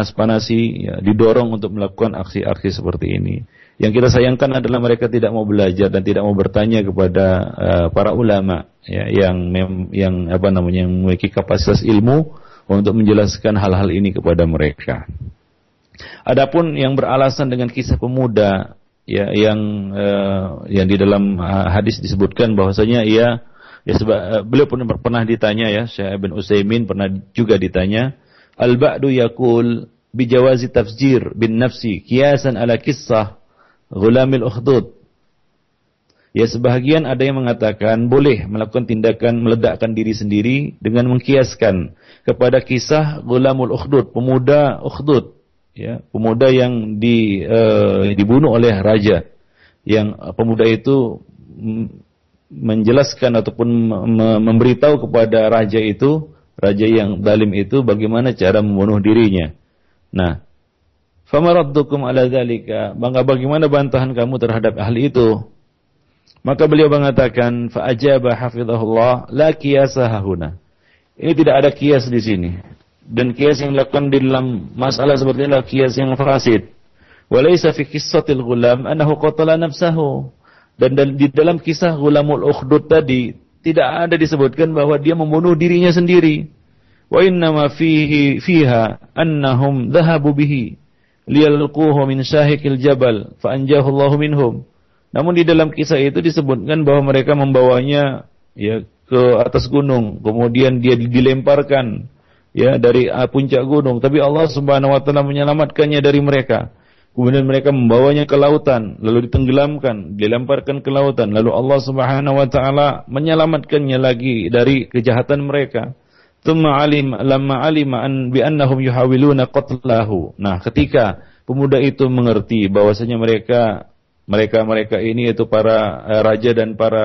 dipanas-panasi, ya, didorong untuk melakukan aksi-aksi seperti ini. Yang kita sayangkan adalah mereka tidak mau belajar dan tidak mau bertanya kepada para ulama, ya, yang memiliki kapasitas ilmu untuk menjelaskan hal-hal ini kepada mereka. Adapun yang beralasan dengan kisah pemuda, ya, yang di dalam hadis disebutkan bahwasanya beliau pernah ditanya, ya, Syekh Ibn Utsaimin pernah juga ditanya, al-ba'du yaqul bijawazi tafjir bin nafsi qiyasan ala kisah Ghulamil Ukhdud. Ya, sebahagian ada yang mengatakan boleh melakukan tindakan meledakkan diri sendiri dengan mengkiaskan kepada kisah Ghulamul Ukhdud, pemuda Ukhdud, ya, pemuda yang dibunuh oleh raja. Yang pemuda itu menjelaskan ataupun memberitahu kepada raja yang zalim itu bagaimana cara membunuh dirinya. Nah, fama raddukum ala dzalika, maka bagaimana bantahan kamu terhadap hal itu? Maka beliau mengatakan, fa ajaba hafizahullah la qiyasa hahuna. Ini tidak ada kias di sini. Dan kias yang dilakukan di dalam masalah seperti ini adalah kias yang fasid. Wa laysa fi qissatil ghulam annahu qatala nafsahu. Dan di dalam kisah Ghulamul Ukhdud tadi tidak ada disebutkan bahwa dia membunuh dirinya sendiri. Wa innama fiha annahum dhahabu bihi liyalquhu min syahikil jabal fa anjahu Allahu minhum. Namun di dalam kisah itu disebutkan bahwa mereka membawanya, ya, ke atas gunung, kemudian dia dilemparkan, ya, dari puncak gunung, tapi Allah Subhanahu wa taala menyelamatkannya dari mereka. Kemudian mereka membawanya ke lautan, lalu ditenggelamkan, dilemparkan ke lautan, lalu Allah Subhanahu wa taala menyelamatkannya lagi dari kejahatan mereka. Lamma alima bi annahum yuhawiluna qatlahu. Nah, ketika pemuda itu mengerti bahwasanya mereka ini, yaitu para raja dan para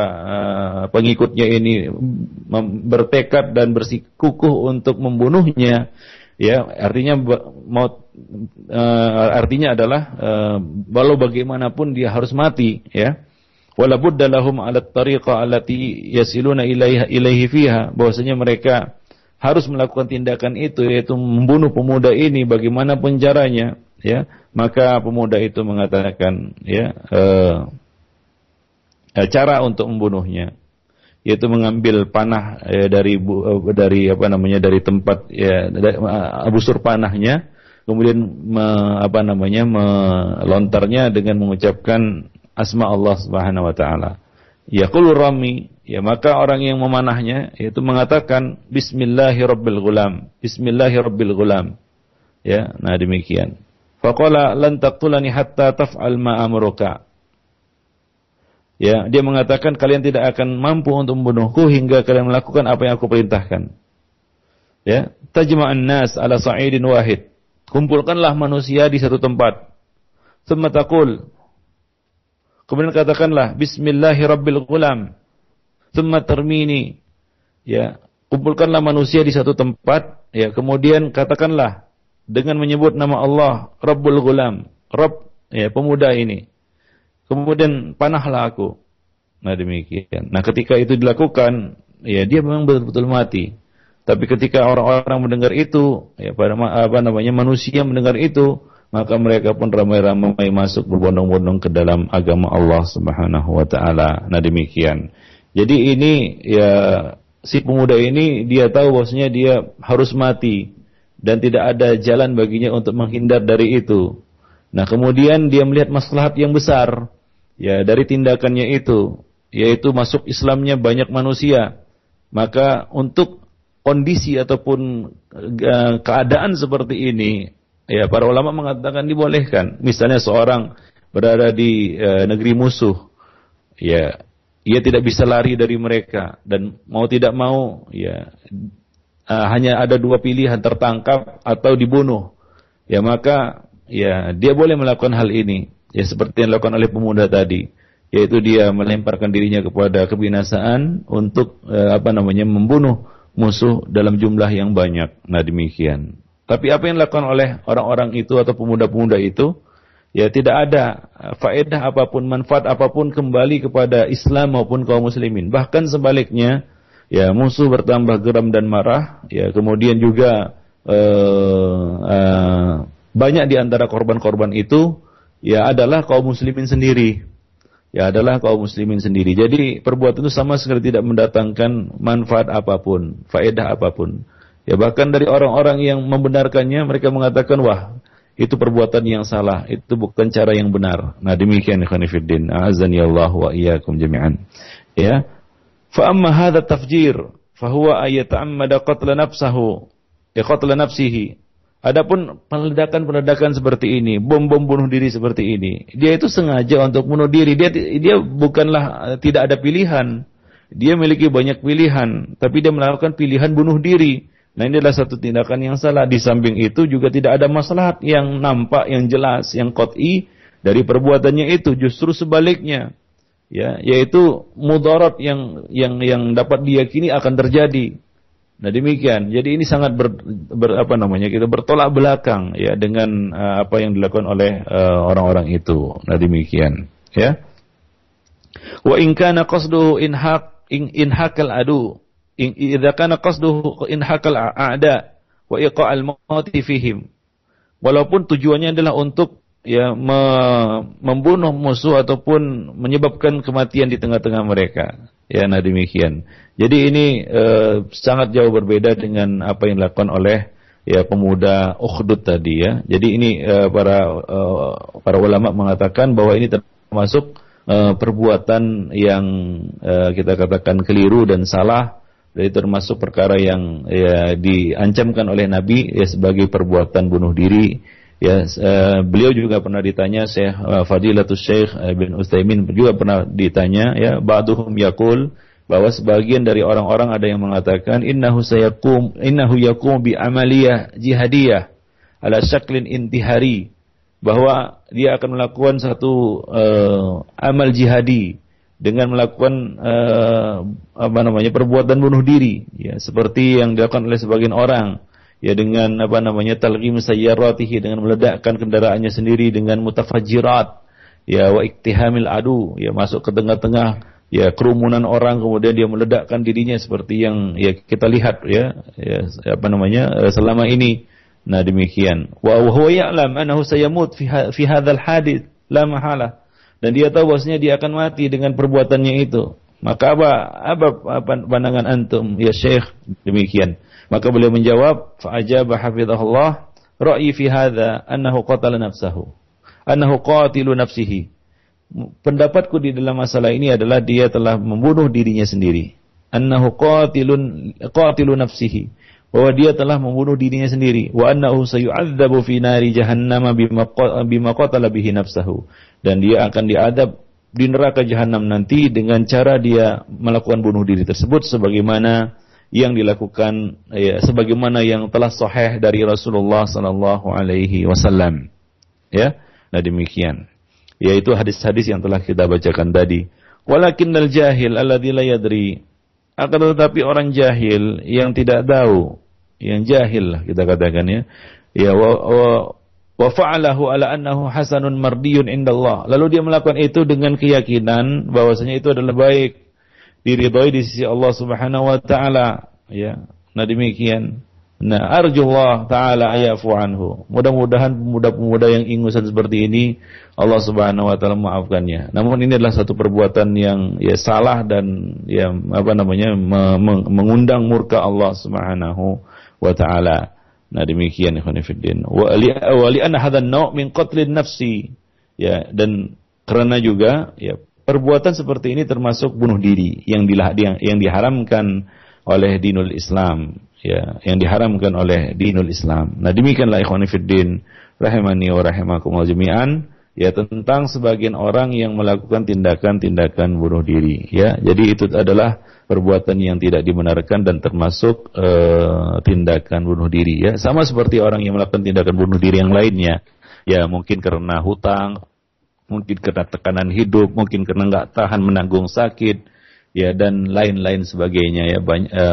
pengikutnya ini bertekad dan bersikukuh untuk membunuhnya, ya, artinya adalah walau bagaimanapun dia harus mati, ya. Wala budda lahum 'ala at-tariqa allati yasiluna ilaihi fiha, bahwasanya mereka harus melakukan tindakan itu, yaitu membunuh pemuda ini bagaimanapun caranya, ya. Maka pemuda itu mengatakan, ya, cara untuk membunuhnya, yaitu mengambil panah dari tempat, ya, busur panahnya, kemudian melontarnya dengan mengucapkan asma Allah Subhanahu wa taala. Yaqulu rami, ya, maka orang yang memanahnya yaitu mengatakan bismillahirabbil ghulam, bismillahirabbil ghulam, ya. Nah, demikian. Faqala lan taqtulani hatta taf'al ma amruka. Ya, dia mengatakan kalian tidak akan mampu untuk membunuhku hingga kalian melakukan apa yang aku perintahkan. Ya, tajma'an nas ala sa'idin wahid. Kumpulkanlah manusia di satu tempat. Tsumma taqul, kemudian katakanlah bismillahirabbil ghulam. Tsumma tarmini. Ya, kumpulkanlah manusia di satu tempat, ya, kemudian katakanlah dengan menyebut nama Allah, Rabbul Ghulam, Rabb, ya, pemuda ini. Kemudian panahlah aku. Nah, demikian. Nah, ketika itu dilakukan, ya, dia memang betul-betul mati. Tapi ketika orang-orang mendengar itu, ya, manusia mendengar itu, maka mereka pun ramai-ramai masuk berbondong-bondong ke dalam agama Allah Subhanahu wa taala. Nah, demikian. Jadi ini, ya, si pemuda ini dia tahu bahwasanya dia harus mati dan tidak ada jalan baginya untuk menghindar dari itu. Nah, kemudian dia melihat maslahat yang besar, ya, dari tindakannya itu, yaitu masuk Islamnya banyak manusia. Maka untuk kondisi ataupun keadaan seperti ini, ya, para ulama mengatakan dibolehkan. Misalnya seorang berada di negeri musuh, ya, ia tidak bisa lari dari mereka dan mau tidak mau, ya, hanya ada dua pilihan, tertangkap atau dibunuh. Ya, maka, ya, dia boleh melakukan hal ini, ya, seperti yang dilakukan oleh pemuda tadi, yaitu dia melemparkan dirinya kepada kebinasaan untuk membunuh musuh dalam jumlah yang banyak. Nah, demikian. Tapi apa yang dilakukan oleh orang-orang itu atau pemuda-pemuda itu, ya, tidak ada faedah apapun, manfaat apapun kembali kepada Islam maupun kaum muslimin. Bahkan sebaliknya, ya, musuh bertambah geram dan marah, ya, kemudian juga banyak di antara korban-korban itu ya adalah kaum muslimin sendiri. Ya adalah kaum muslimin sendiri. Jadi perbuatan itu sama sekali tidak mendatangkan manfaat apapun, faedah apapun. Ya bahkan dari orang-orang yang membenarkannya mereka mengatakan wah itu perbuatan yang salah, itu bukan cara yang benar. Nah demikian ikhwan fillah, a'azzani Allah wa iyyakum jami'an. Ya. Fa amma hadha tafjir fa huwa ayata'ammada qatla nafsahu, qatla nafsihi. Adapun peledakan-peledakan seperti ini, bom-bom bunuh diri seperti ini, dia itu sengaja untuk bunuh diri. Dia bukanlah tidak ada pilihan. Dia memiliki banyak pilihan, tapi dia melakukan pilihan bunuh diri. Nah, ini adalah satu tindakan yang salah. Di samping itu juga tidak ada maslahat yang nampak, yang jelas, yang qat'i dari perbuatannya itu. Justru sebaliknya, ya, yaitu mudarat yang dapat diyakini akan terjadi. Nah demikian. Jadi ini sangat kita bertolak belakang ya dengan apa yang dilakukan oleh orang-orang itu. Nah demikian. Ya. Wa in kana qasduhu inhaqal adu, idza kana qasduhu inhaqal a'da wa iqa'al mauti fihim. Walaupun tujuannya adalah untuk ya membunuh musuh ataupun menyebabkan kematian di tengah-tengah mereka. Ya, nah demikian. Jadi ini sangat jauh berbeda dengan apa yang dilakukan oleh ya pemuda Ukhdud tadi ya. Jadi ini para ulama mengatakan bahwa ini termasuk perbuatan yang kita katakan keliru dan salah. Jadi termasuk perkara yang ya diancamkan oleh Nabi ya sebagai perbuatan bunuh diri. Ya, beliau juga pernah ditanya, Syekh Fadilatul Syekh bin Utsaimin juga pernah ditanya ya, ba'duhum yaqul, bahwa sebagian dari orang-orang ada yang mengatakan innahu yakum bi amaliyah jihadiyah ala syaklin intihari, bahwa dia akan melakukan satu amal jihadi dengan melakukan perbuatan bunuh diri ya, seperti yang dilakukan oleh sebagian orang ya, dengan talqim sayyaratihi, dengan meledakkan kendaraannya sendiri, dengan mutafajjirat ya, wa iktihamil adu ya, masuk ke tengah-tengah ya kerumunan orang kemudian dia meledakkan dirinya seperti yang ya kita lihat selama ini. Nah demikian. Wa huwa ya'lam annahu sayamut fi hadzal hadits la mahala, dan dia tahu bahwasanya dia akan mati dengan perbuatannya itu. Maka apa pandangan antum ya Syekh? Demikian. Maka beliau menjawab, fa ajaba hafizahullah, ra'yi fi hadza annahu qatala nafsahu, annahu qatilu nafsihi. Pendapatku di dalam masalah ini adalah dia telah membunuh dirinya sendiri. Annahu qatilu nafsihi, bahwa dia telah membunuh dirinya sendiri. Wa annahu sayu'adzabu fi nari jahannam bima qatala bihi nafsahu, dan dia akan diadab di neraka jahanam nanti dengan cara dia melakukan bunuh diri tersebut sebagaimana yang dilakukan ya, sebagaimana yang telah sahih dari Rasulullah sallallahu alaihi wasallam. Ya. Nah demikian. Yaitu hadis-hadis yang telah kita bacakan tadi. Walakinnal jahil alladzi la yadri, akan tetapi orang jahil yang tidak tahu, yang jahil lah kita katakan ya. Ya wa fa'alahu ala annahu hasanun mardiyun indallah. Lalu dia melakukan itu dengan keyakinan bahwasanya itu adalah baik, diridhai di sisi Allah Subhanahu wa taala ya. Nah demikian. Nah arjullah taala ayafu anhu. Mudah-mudahan pemuda-pemuda yang ingusan seperti ini Allah Subhanahu wa taala maafkannya. Namun ini adalah satu perbuatan yang ya salah dan ya mengundang murka Allah Subhanahu wa taala. Nah demikian ikhwan fillah. Wa li anna hadzal naw' min qatlin nafsi ya, dan karena juga ya perbuatan seperti ini termasuk bunuh diri yang diharamkan oleh dinul Islam ya, yang diharamkan oleh dinul Islam. Nah demikianlah ikhwan fillah rahimani wa rahimakumullah jami'an ya, tentang sebagian orang yang melakukan tindakan-tindakan bunuh diri ya. Jadi itu adalah perbuatan yang tidak dibenarkan dan termasuk tindakan bunuh diri ya. Sama seperti orang yang melakukan tindakan bunuh diri yang lainnya ya, mungkin karena hutang, mungkin karena tekanan hidup, mungkin karena nggak tahan menanggung sakit ya, dan lain-lain sebagainya ya.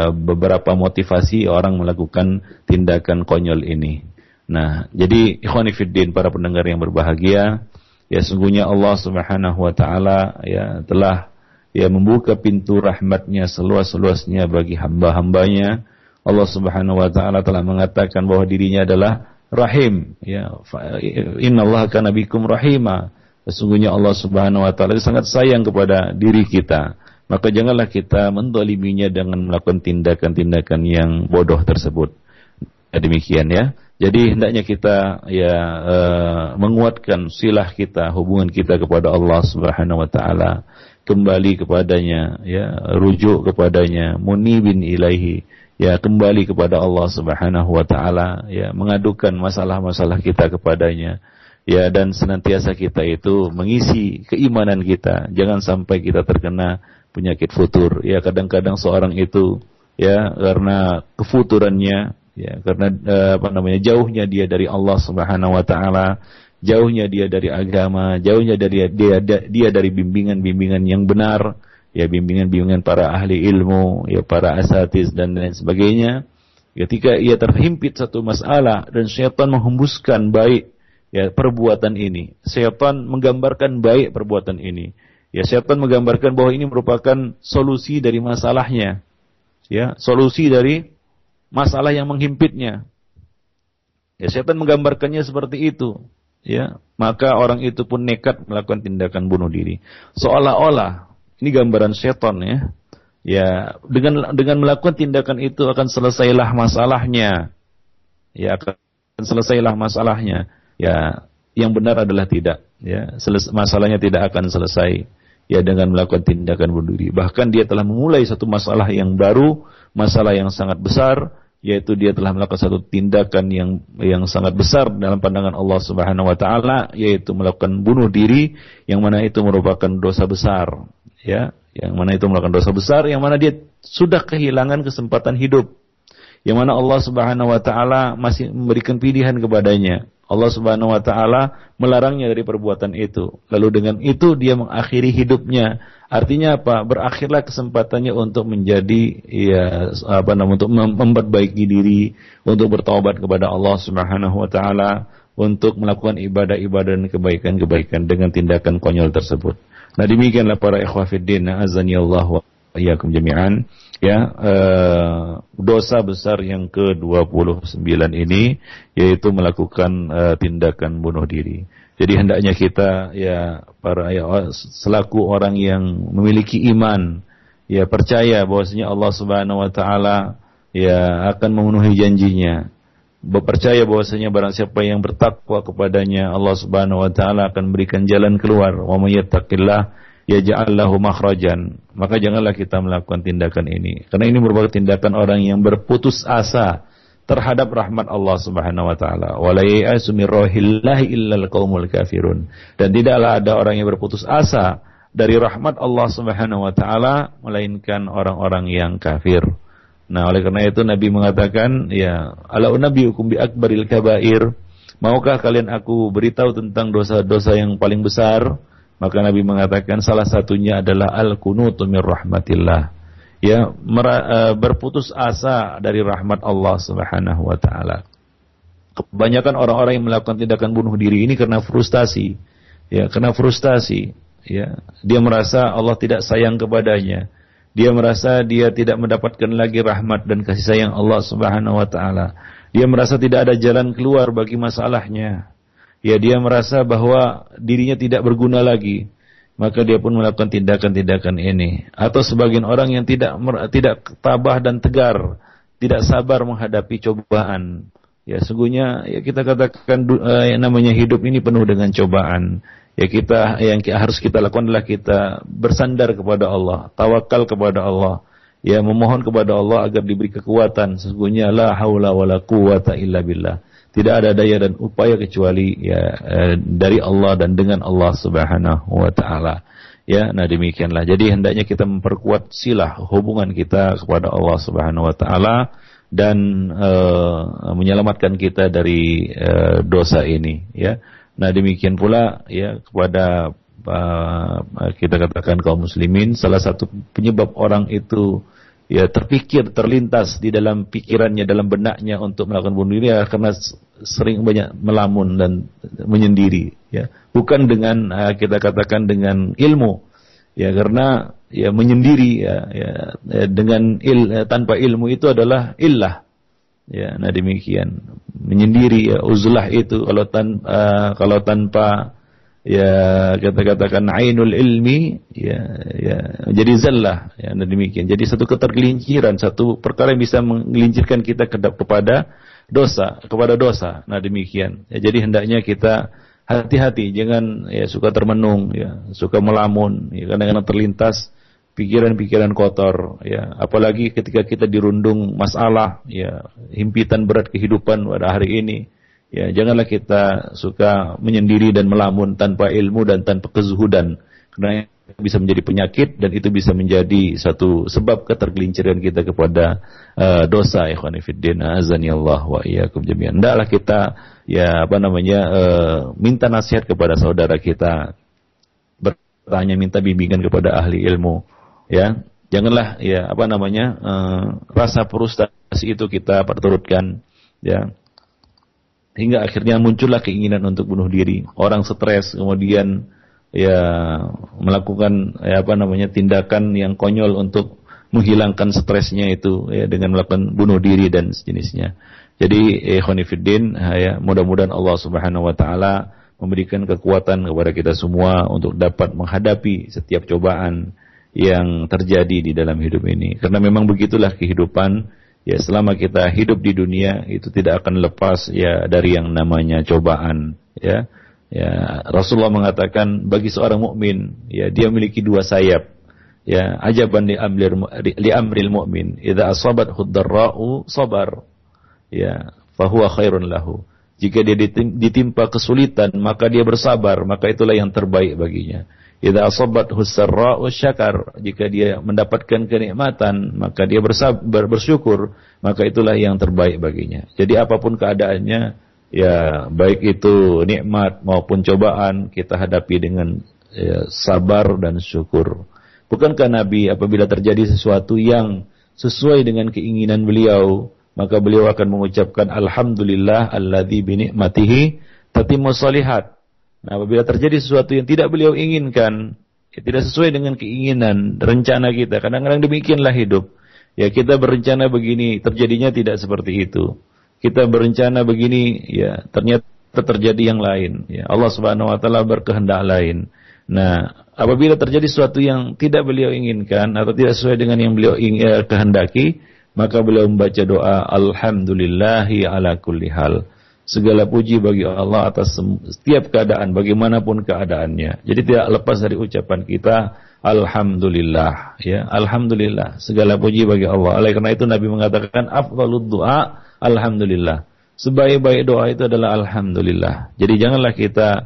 Beberapa motivasi orang melakukan tindakan konyol ini. Nah jadi ikhwani fiddin, para pendengar yang berbahagia ya, sungguhnya Allah Subhanahu wa taala ya telah ya membuka pintu rahmatnya seluas-luasnya bagi hamba-hambanya Allah Subhanahu wa taala telah mengatakan bahwa dirinya adalah Rahim, ya. Innallaha kana bikum rahima. Sesungguhnya Allah Subhanahu wa taala sangat sayang kepada diri kita. Maka janganlah kita mendoliminya dengan melakukan tindakan-tindakan yang bodoh tersebut. Demikian ya. Jadi hendaknya kita menguatkan silah kita, hubungan kita kepada Allah Subhanahu wa taala, kembali kepadanya, ya, rujuk kepadanya, munibin ilaihi, ya, kembali kepada Allah Subhanahu wa taala, ya, mengadukan masalah-masalah kita kepadanya. Ya, dan senantiasa kita itu mengisi keimanan kita, jangan sampai kita terkena penyakit futur. Ya, kadang-kadang seorang itu, ya, karena kefuturannya, ya, karena jauhnya dia dari Allah Subhanahu wa taala, jauhnya dia dari agama, jauhnya dia dari bimbingan-bimbingan yang benar, ya, bimbingan-bimbingan para ahli ilmu, ya, para asatiz dan lain sebagainya. Ketika ia terhimpit satu masalah dan syaitan menghembuskan baik, ya, perbuatan ini, syaitan menggambarkan baik perbuatan ini, ya, syaitan menggambarkan bahwa ini merupakan solusi dari masalahnya, ya, solusi dari masalah yang menghimpitnya. Ya, syaitan menggambarkannya seperti itu, ya, maka orang itu pun nekat melakukan tindakan bunuh diri. Seolah-olah ini gambaran syaitan, ya. Ya, dengan melakukan tindakan itu akan selesailah masalahnya. Ya, akan selesailah masalahnya. Ya, yang benar adalah tidak, ya. Masalahnya tidak akan selesai, ya, dengan melakukan tindakan bunuh diri. Bahkan dia telah memulai satu masalah yang baru, masalah yang sangat besar, yaitu dia telah melakukan satu tindakan yang sangat besar dalam pandangan Allah Subhanahu wa taala, yaitu melakukan bunuh diri, yang mana itu merupakan dosa besar, ya, yang mana itu merupakan dosa besar, yang mana dia sudah kehilangan kesempatan hidup, yang mana Allah Subhanahu wa taala masih memberikan pilihan kepadanya. Allah Subhanahu wa taala melarangnya dari perbuatan itu. Lalu dengan itu dia mengakhiri hidupnya. Artinya apa? Berakhirlah kesempatannya untuk menjadi, ya, untuk memperbaiki diri, untuk bertaubat kepada Allah Subhanahu wa taala, untuk melakukan ibadah-ibadah dan kebaikan-kebaikan dengan tindakan konyol tersebut. Nah, demikianlah para ikhwah fiddin, azanillah wa iyyakum jami'an, ya, dosa besar yang ke-29 ini, yaitu melakukan tindakan bunuh diri. Jadi hendaknya kita, ya, selaku orang yang memiliki iman, ya, percaya bahwasanya Allah Subhanahu wa taala, ya, akan memenuhi janjinya. Percaya bahwasanya barang siapa yang bertakwa kepadanya, Allah Subhanahu wa taala akan berikan jalan keluar. Wa may yattaqillah yaj'al lahu makhrajan. Maka janganlah kita melakukan tindakan ini, karena ini merupakan tindakan orang yang berputus asa terhadap rahmat Allah Subhanahu wa taala. Wa la ya'asu min rauhillahi illal qaumul kafirun. Dan tidaklah ada orang yang berputus asa dari rahmat Allah Subhanahu wa taala melainkan orang-orang yang kafir. Nah, oleh karena itu Nabi mengatakan, ya, ala unabbiukum bi akbaril kabair. Maukah kalian aku beritahu tentang dosa-dosa yang paling besar? Maka Nabi mengatakan salah satunya adalah al-kunutu mir rahmatillah. Ya, berputus asa dari rahmat Allah Subhanahu wa taala. Kebanyakan orang-orang yang melakukan tindakan bunuh diri ini karena frustasi. Ya, karena frustasi, ya. Dia merasa Allah tidak sayang kepadanya. Dia merasa dia tidak mendapatkan lagi rahmat dan kasih sayang Allah Subhanahu wa taala. Dia merasa tidak ada jalan keluar bagi masalahnya. Ya, dia merasa bahwa dirinya tidak berguna lagi. Maka dia pun melakukan tindakan-tindakan ini. Atau sebagian orang yang tidak tabah dan tegar, tidak sabar menghadapi cobaan. Ya, sungguhnya, ya, kita katakan yang namanya hidup ini penuh dengan cobaan. Ya, yang harus kita lakukan adalah kita bersandar kepada Allah, tawakal kepada Allah, ya, memohon kepada Allah agar diberi kekuatan. Sesungguhnya la haula wala quwata illa billah. Tidak ada daya dan upaya kecuali, ya, dari Allah dan dengan Allah Subhanahu wa taala. Ya, nah demikianlah. Jadi hendaknya kita memperkuat silah hubungan kita kepada Allah Subhanahu wa taala dan menyelamatkan kita dari dosa ini, ya. Nah demikian pula, ya, kepada kita katakan kaum muslimin, salah satu penyebab orang itu, ya, terlintas di dalam pikirannya, dalam benaknya untuk melakukan bunuh diri, ya, karena sering banyak melamun dan menyendiri, ya. Bukan dengan kita katakan dengan ilmu, ya, karena, ya menyendiri dengan tanpa ilmu itu adalah illah. Ya, nah demikian. Menyendiri uzlah itu kalau tanpa kita katakan ainul ilmi jadi zallah nah demikian. Jadi satu ketergelinciran, satu perkara yang bisa menggelincirkan kita kepada dosa. Nah demikian. Jadi hendaknya kita hati-hati, jangan suka termenung, suka melamun, kadang-kadang terlintas pikiran-pikiran kotor, apalagi ketika kita dirundung masalah, himpitan berat kehidupan pada hari ini, janganlah kita suka menyendiri dan melamun tanpa ilmu dan tanpa kezuhudan, karena bisa menjadi penyakit dan itu bisa menjadi satu sebab ketergelinciran kita kepada dosa. Ikhwani fiddin, azanillah wa iyyakum jami'an. Hendaklah kita minta nasihat kepada saudara kita, bertanya, minta bimbingan kepada ahli ilmu. Janganlah rasa frustasi itu kita perturutkan, hingga akhirnya muncullah keinginan untuk bunuh diri. Orang stres kemudian melakukan tindakan yang konyol untuk menghilangkan stresnya itu dengan melakukan bunuh diri dan sejenisnya. Jadi ikhwani fiddin, mudah-mudahan Allah Subhanahu wa taala memberikan kekuatan kepada kita semua untuk dapat menghadapi setiap cobaan yang terjadi di dalam hidup ini. Karena memang begitulah kehidupan, selama kita hidup di dunia itu tidak akan lepas dari yang namanya cobaan, Rasulullah mengatakan bagi seorang mukmin, dia memiliki dua sayap, ajaban li amril mu'min, idza asabathu ad-darra'u sabar, fahuwa khairun lahu. Jika dia ditimpa kesulitan, maka dia bersabar, maka itulah yang terbaik baginya. Idza asabathu as-sarra'u syakar, jika dia mendapatkan kenikmatan, maka dia bersyukur, maka itulah yang terbaik baginya. Jadi apapun keadaannya, baik itu nikmat maupun cobaan, kita hadapi dengan sabar dan syukur. Bukankah Nabi apabila terjadi sesuatu yang sesuai dengan keinginan beliau, maka beliau akan mengucapkan alhamdulillah alladzi bi ni'matihi tatimmus shalihat. Nah, apabila terjadi sesuatu yang tidak beliau inginkan, tidak sesuai dengan keinginan, rencana kita, kadang-kadang demikianlah hidup. Kita berencana begini, terjadinya tidak seperti itu. Kita berencana begini, ternyata terjadi yang lain. Allah Subhanahu wa taala berkehendak lain. Nah, apabila terjadi sesuatu yang tidak beliau inginkan atau tidak sesuai dengan yang beliau kehendaki, maka beliau membaca doa alhamdulillahi ala kulli hal. Segala puji bagi Allah atas setiap keadaan, bagaimanapun keadaannya. Jadi tidak lepas dari ucapan kita alhamdulillah, alhamdulillah, segala puji bagi Allah. Oleh karena itu Nabi mengatakan afdhalud du'a alhamdulillah. Sebaik-baik doa itu adalah alhamdulillah. Jadi janganlah kita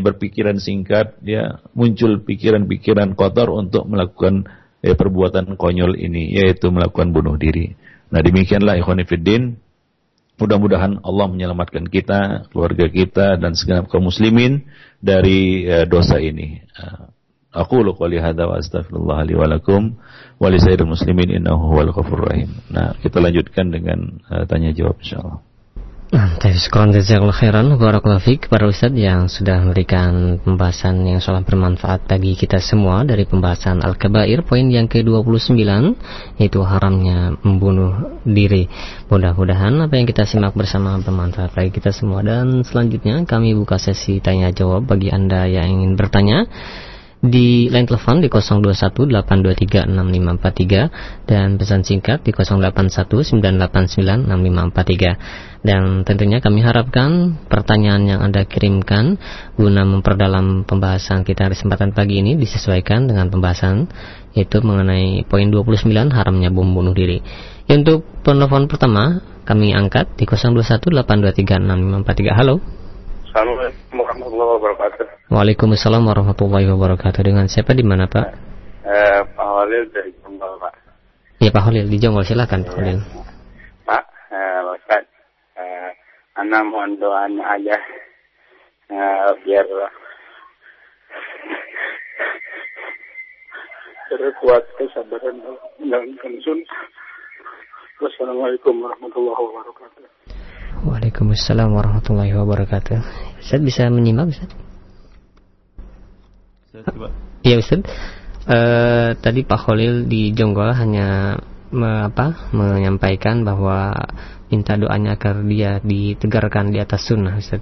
berpikiran singkat, muncul pikiran-pikiran kotor untuk melakukan perbuatan konyol ini, yaitu melakukan bunuh diri. Nah, demikianlah ikhwani fiddin. Mudah-mudahan Allah menyelamatkan kita, keluarga kita, dan segenap kaum muslimin dari dosa ini. Aqulu qouli hadza wa astaghfirullah li wa lakum wa li sairil muslimin innahu huwal ghafurur rahim. Nah, kita lanjutkan dengan tanya jawab insyaallah. Syukran jazakallahu khairan barakallahu fiik para ustaz yang sudah memberikan pembahasan yang sangat bermanfaat bagi kita semua dari pembahasan Al-Kabair poin yang ke-29 yaitu haramnya membunuh diri. Mudah-mudahan apa yang kita simak bersama bermanfaat bagi kita semua, dan selanjutnya kami buka sesi tanya jawab bagi Anda yang ingin bertanya di line telepon di 0218236543 dan pesan singkat di 0819896543. Dan tentunya kami harapkan pertanyaan yang Anda kirimkan guna memperdalam pembahasan kita di kesempatan pagi ini disesuaikan dengan pembahasan yaitu mengenai poin 29 haramnya bom bunuh diri. Untuk penelpon pertama kami angkat di 0218236543. Halo. Assalamualaikum warahmatullahi wabarakatuh. Waalaikumsalam warahmatullahi wabarakatuh. Dengan siapa di mana, Pak? Pak Holil dari Jonggol, Pak. Ya, Pak Holil di Jonggol, silakan Pak Holil. Pak, Ustaz, Ana mohon doanya aja biar terkuat kesabaran dan konsun. Wassalamualaikum warahmatullahi wabarakatuh. Waalaikumsalam warahmatullahi wabarakatuh. Ustaz bisa menyimak, Ustaz? Iya, Ustaz. Tadi Pak Khalil di Jonggol hanya menyampaikan bahwa minta doanya agar dia ditegarkan di atas sunnah, Ustaz.